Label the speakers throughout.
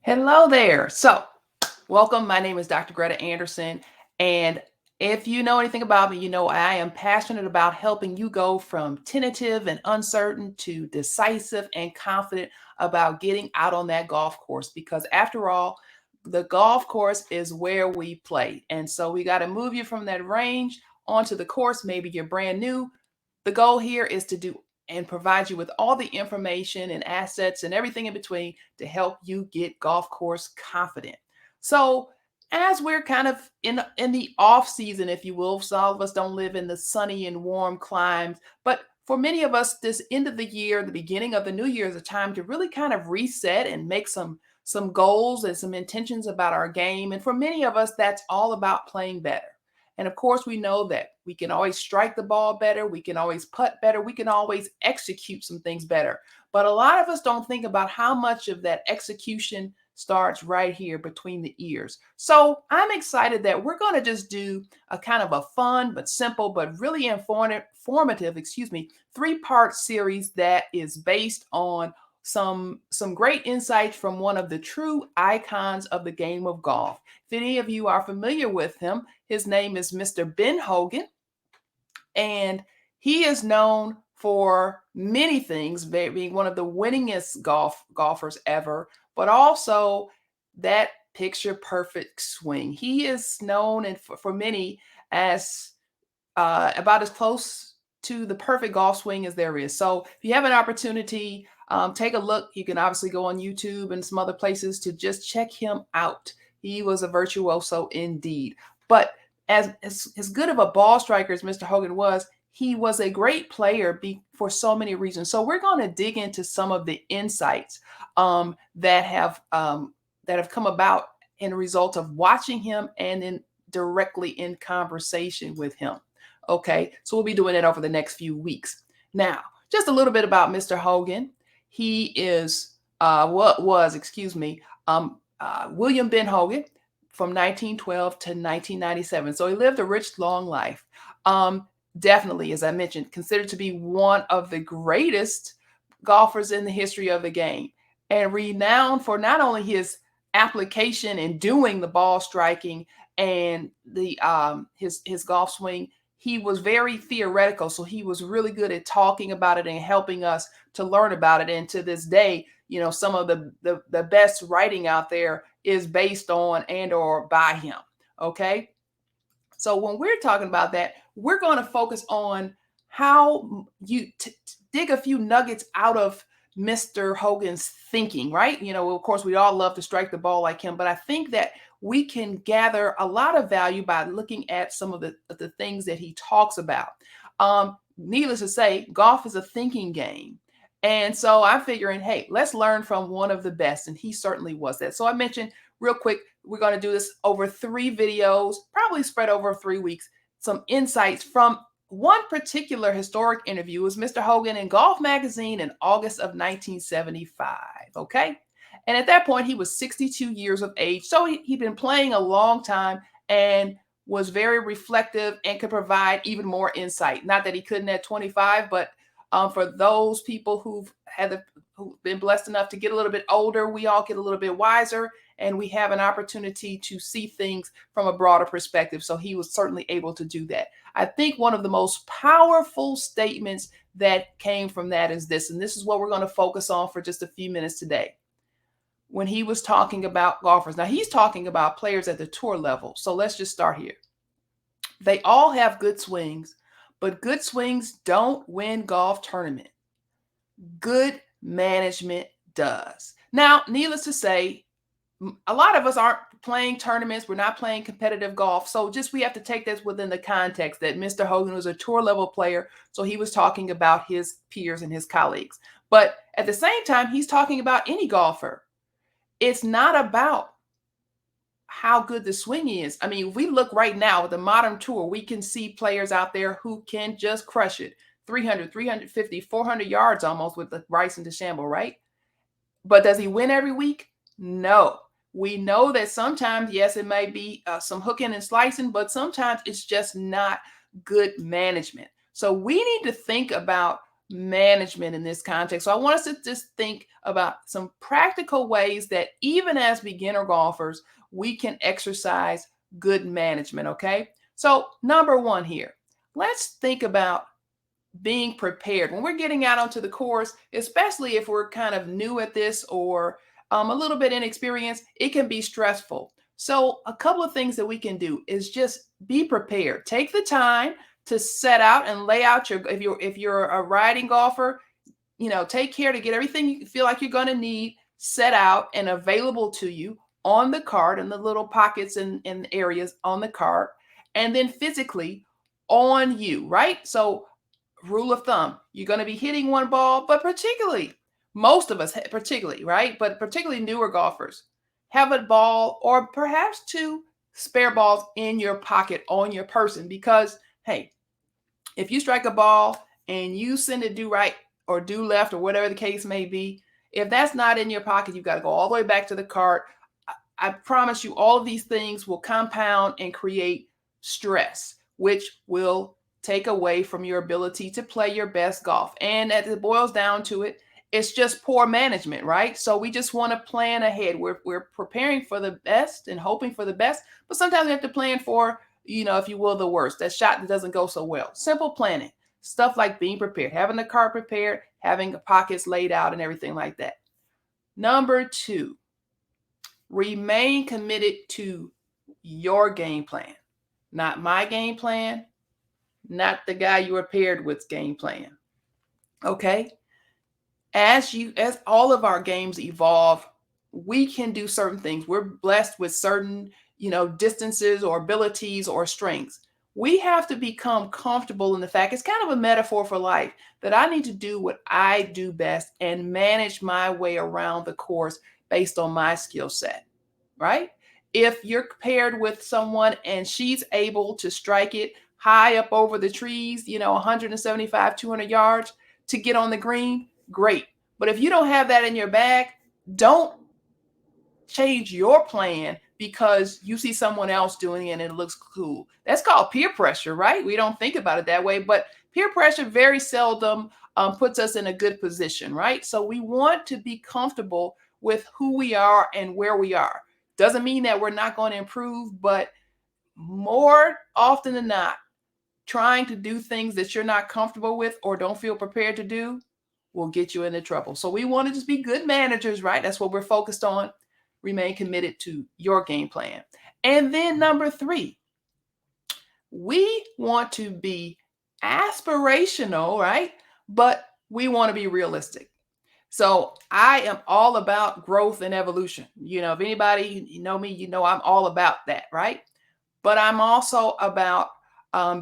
Speaker 1: Hello there. Welcome. My name is Dr. Greta Anderson. And if you know anything about me, you know I am passionate about helping you go from tentative and uncertain to decisive and confident about getting out on that golf course. Because after all, the golf course is where we play. And so we got to move you from that range onto the course. Maybe you're brand new. The goal here is to do and provide you with all the information and assets and everything in between to help you get golf course confident. So, as we're kind of in the off season, if you will, some of us don't live in the sunny and warm climes, but for many of us, this end of the year, the beginning of the new year is a time to really kind of reset and make some goals and some intentions about our game. And for many of us, that's all about playing better. And of course, we know that we can always strike the ball better, we can always putt better, we can always execute some things better. But a lot of us don't think about how much of that execution starts right here between the ears. So I'm excited that we're going to just do a kind of a fun but simple but really informative, three-part series that is based on some great insights from one of the true icons of the game of golf. If any of you are familiar with him, his name is Mr. Ben Hogan, and he is known for many things, being one of the winningest golfers ever, but also that picture perfect swing. He is known and for many as about as close to the perfect golf swing as there is. So if you have an opportunity, take a look. You can obviously go on YouTube and some other places to just check him out. He was a virtuoso indeed. But as good of a ball striker as Mr. Hogan was, he was a great player for so many reasons. So we're going to dig into some of the insights that have come about in a result of watching him and then directly in conversation with him. Okay, so we'll be doing it over the next few weeks. Now, just a little bit about Mr. Hogan. He is William Ben Hogan from 1912 to 1997. So he lived a rich, long life. Definitely, as I mentioned, considered to be one of the greatest golfers in the history of the game, and renowned for not only his application in doing the ball striking and the his golf swing. He was very theoretical, so he was really good at talking about it and helping us to learn about it. And to this day, you know, some of the best writing out there is based on and or by him. Okay, so when we're talking about that, we're going to focus on how you dig a few nuggets out of Mr. Hogan's thinking, right? You know, of course, we all love to strike the ball like him, but I think that we can gather a lot of value by looking at some of the things that he talks about. Needless to say, golf is a thinking game. And so I'm figuring, hey, let's learn from one of the best. And he certainly was that. So I mentioned real quick, we're going to do this over 3 videos, probably spread over 3 weeks, some insights from one particular historic interview was Mr. Hogan in Golf Magazine in August of 1975. Okay. And at that point, he was 62 years of age. So he'd been playing a long time and was very reflective and could provide even more insight. Not that he couldn't at 25, but for those people who've been blessed enough to get a little bit older, we all get a little bit wiser and we have an opportunity to see things from a broader perspective. So he was certainly able to do that. I think one of the most powerful statements that came from that is this, and this is what we're going to focus on for just a few minutes today. When he was talking about golfers, now he's talking about players at the tour level. So let's just start here. They all have good swings, but good swings don't win golf tournament. Good management does. Now, needless to say, a lot of us aren't playing tournaments. We're not playing competitive golf. So just we have to take this within the context that Mr. Hogan was a tour level player. So he was talking about his peers and his colleagues. But at the same time, he's talking about any golfer. It's not about how good the swing is. I mean, if we look right now with the modern tour, we can see players out there who can just crush it. 300, 350, 400 yards almost with the Bryson DeChambeau, right? But does he win every week? No. We know that sometimes, yes, it may be some hooking and slicing, but sometimes it's just not good management. So we need to think about management in this context. So I want us to just think about some practical ways that even as beginner golfers, we can exercise good management. Okay. So, number one here, let's think about being prepared when we're getting out onto the course, especially if we're kind of new at this or a little bit inexperienced. It can be stressful. So a couple of things that we can do is just be prepared. Take the time to set out and lay out your, if you're a riding golfer, take care to get everything you feel like you're going to need set out and available to you on the cart and the little pockets and areas on the cart, and then physically on you, right? So rule of thumb, you're going to be hitting one ball, but particularly most of us, particularly, right? But particularly newer golfers, have a ball or perhaps two spare balls in your pocket on your person because, hey, if you strike a ball and you send it due right or due left or whatever the case may be, if that's not in your pocket, you've got to go all the way back to the cart. I promise you, all of these things will compound and create stress, which will take away from your ability to play your best golf. And as it boils down to it, it's just poor management, right? So we just want to plan ahead. We're preparing for the best and hoping for the best, but sometimes we have to plan for, if you will, the worst, that shot that doesn't go so well. Simple planning, stuff like being prepared, having the cart prepared, having the pockets laid out and everything like that. Number two, remain committed to your game plan, not my game plan, not the guy you were paired with's game plan. Okay? As all of our games evolve, we can do certain things. We're blessed with certain, distances or abilities or strengths. We have to become comfortable in the fact it's kind of a metaphor for life that I need to do what I do best and manage my way around the course based on my skill set, right? If you're paired with someone and she's able to strike it high up over the trees, 175, 200 yards to get on the green, great. But if you don't have that in your bag, don't change your plan because you see someone else doing it and it looks cool. That's called peer pressure, right? We don't think about it that way, but peer pressure very seldom puts us in a good position, right? So we want to be comfortable with who we are and where we are. Doesn't mean that we're not going to improve, but more often than not, trying to do things that you're not comfortable with or don't feel prepared to do will get you into trouble. So we want to just be good managers, right? That's what we're focused on. Remain committed to your game plan. And then number three, we want to be aspirational, right? But we want to be realistic. So I am all about growth and evolution. If anybody know me, I'm all about that, right? But I'm also about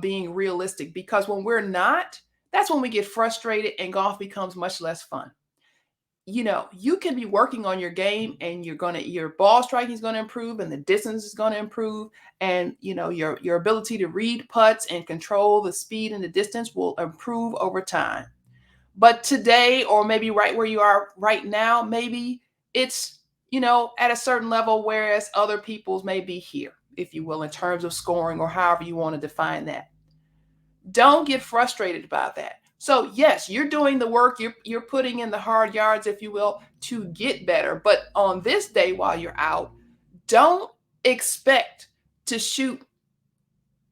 Speaker 1: being realistic because when we're not, that's when we get frustrated and golf becomes much less fun. You can be working on your game and your ball striking is going to improve and the distance is going to improve and your ability to read putts and control the speed and the distance will improve over time. But today, or maybe right where you are right now, maybe it's, at a certain level, whereas other people's may be here, if you will, in terms of scoring or however you want to define that. Don't get frustrated about that. So yes, you're doing the work, you're putting in the hard yards, if you will, to get better. But on this day while you're out, don't expect to shoot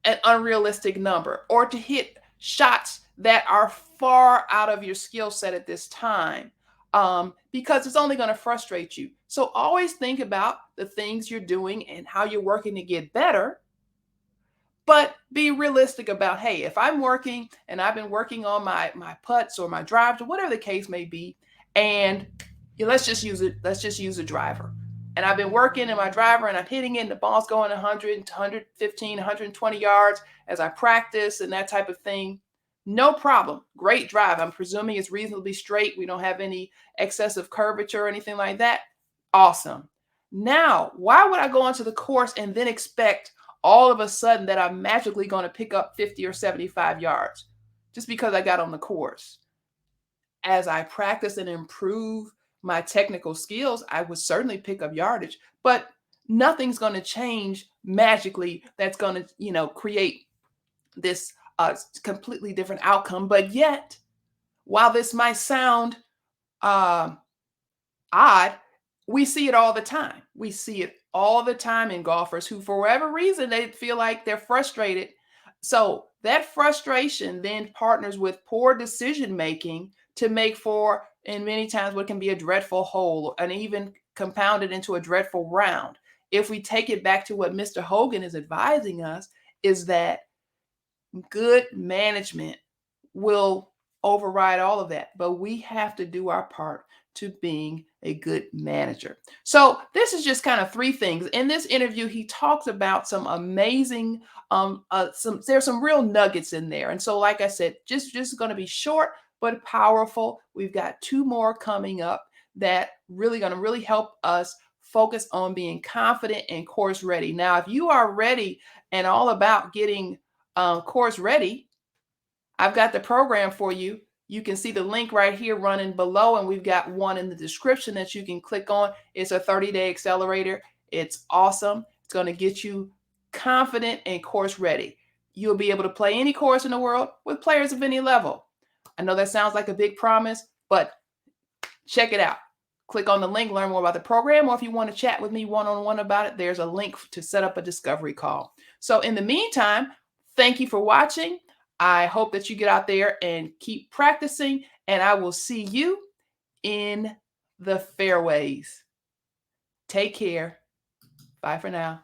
Speaker 1: an unrealistic number or to hit shots that are far out of your skill set at this time, because it's only going to frustrate you. So always think about the things you're doing and how you're working to get better, but be realistic about, hey, if I'm working and I've been working on my putts or my drives or whatever the case may be, and let's just use a driver. And I've been working in my driver and I'm hitting it and the ball's going 100, 115, 120 yards as I practice and that type of thing. No problem. Great drive. I'm presuming it's reasonably straight. We don't have any excessive curvature or anything like that. Awesome. Now, why would I go onto the course and then expect all of a sudden that I'm magically going to pick up 50 or 75 yards just because I got on the course? As I practice and improve my technical skills, I would certainly pick up yardage, but nothing's going to change magically that's going to, create this completely different outcome. But yet, While this might sound uh, odd, we see it all the time. We see it all the time in golfers who, for whatever reason, they feel like they're frustrated. So that frustration then partners with poor decision making to make for, and many times, what can be a dreadful hole and even compounded into a dreadful round. If we take it back to what Mr. Hogan is advising us, is that good management will override all of that. But we have to do our part to being a good manager. So this is just kind of three things. In this interview, he talks about some amazing, there's some real nuggets in there. And so, like I said, just going to be short but powerful. We've got two more coming up that really going to really help us focus on being confident and course ready. Now, if you are ready and all about getting course ready, I've got the program for you. You can see the link right here running below, and we've got one in the description that you can click on. It's a 30-day accelerator. It's awesome. It's going to get you confident and course ready. You'll be able to play any course in the world with players of any level. I know that sounds like a big promise, but check it out. Click on the link, learn more about the program, or if you want to chat with me one-on-one about it, there's a link to set up a discovery call. So in the meantime, thank you for watching. I hope that you get out there and keep practicing, and I will see you in the fairways. Take care. Bye for now.